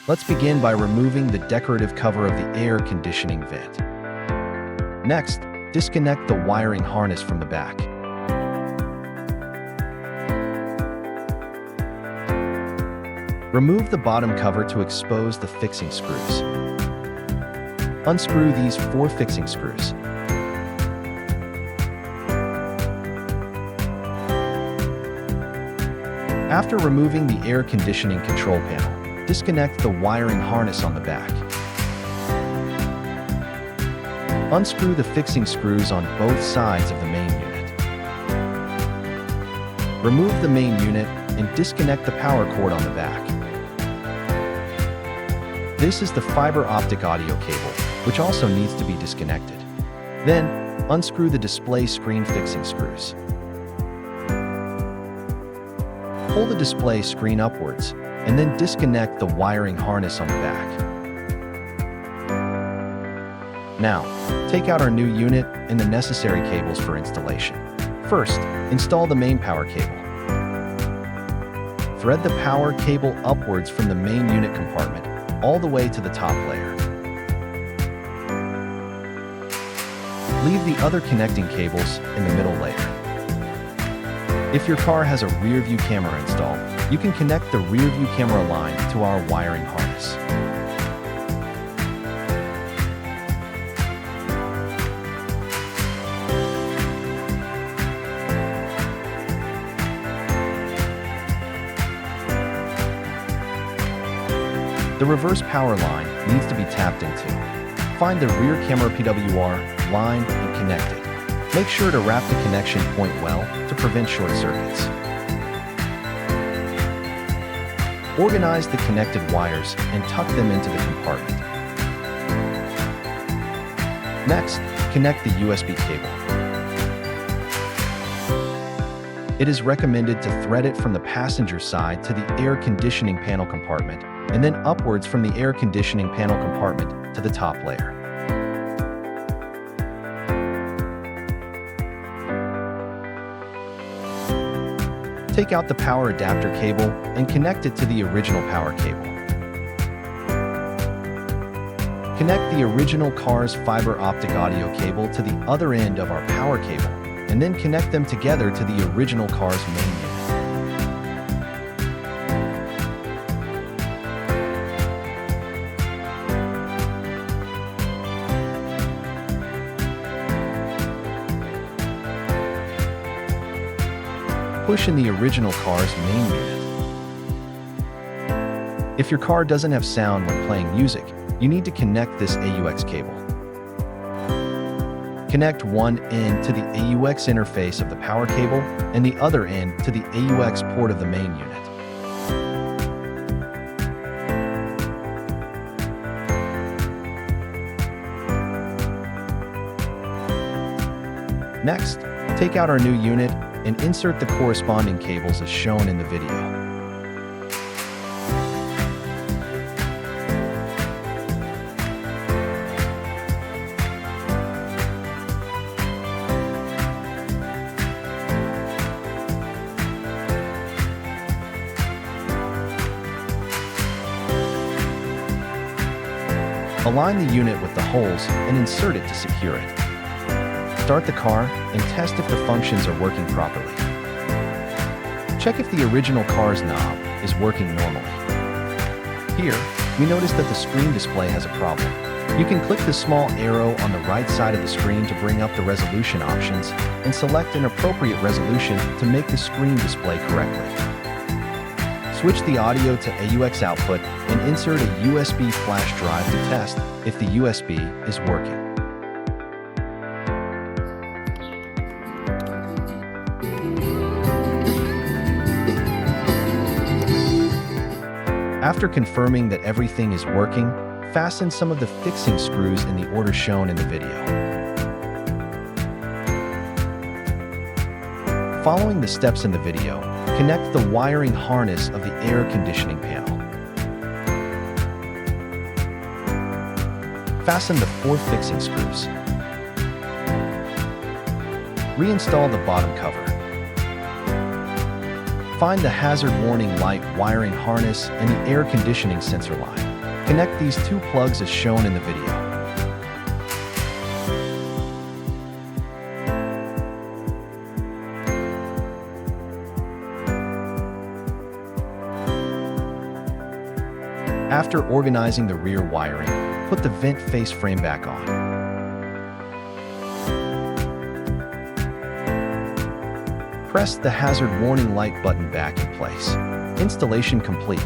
Let's begin by removing the decorative cover of the air conditioning vent. Next, disconnect the wiring harness from the back. Remove the bottom cover to expose the fixing screws. Unscrew these 4 fixing screws. After removing the air conditioning control panel, disconnect the wiring harness on the back. Unscrew the fixing screws on both sides of the main unit. Remove the main unit and disconnect the power cord on the back. This is the fiber optic audio cable, which also needs to be disconnected. Then, unscrew the display screen fixing screws. Pull the display screen upwards, and then disconnect the wiring harness on the back. Now, take out our new unit and the necessary cables for installation. First, install the main power cable. Thread the power cable upwards from the main unit compartment all the way to the top layer. Leave the other connecting cables in the middle layer. If your car has a rear view camera installed, you can connect the rear view camera line to our wiring harness. The reverse power line needs to be tapped into. Find the rear camera PWR line and connect it. Make sure to wrap the connection point well to prevent short circuits. Organize the connected wires and tuck them into the compartment. Next, connect the USB cable. It is recommended to thread it from the passenger side to the air conditioning panel compartment, and then upwards from the air conditioning panel compartment to the top layer. Take out the power adapter cable and connect it to the original power cable. Connect the original car's fiber optic audio cable to the other end of our power cable, and then connect them together to the original car's main unit. Push in the original car's main unit. If your car doesn't have sound when playing music, you need to connect this AUX cable. Connect one end to the AUX interface of the power cable and the other end to the AUX port of the main unit. Next, take out our new unit and insert the corresponding cables as shown in the video. Align the unit with the holes and insert it to secure it. Start the car and test if the functions are working properly. Check if the original car's knob is working normally. Here, we notice that the screen display has a problem. You can click the small arrow on the right side of the screen to bring up the resolution options and select an appropriate resolution to make the screen display correctly. Switch the audio to AUX output and insert a USB flash drive to test if the USB is working. After confirming that everything is working, fasten some of the fixing screws in the order shown in the video. Following the steps in the video, connect the wiring harness of the air conditioning panel. Fasten the 4 fixing screws. Reinstall the bottom cover. Find the hazard warning light wiring harness and the air conditioning sensor line. Connect these two plugs as shown in the video. After organizing the rear wiring, put the vent face frame back on. Press the hazard warning light button back in place. Installation complete.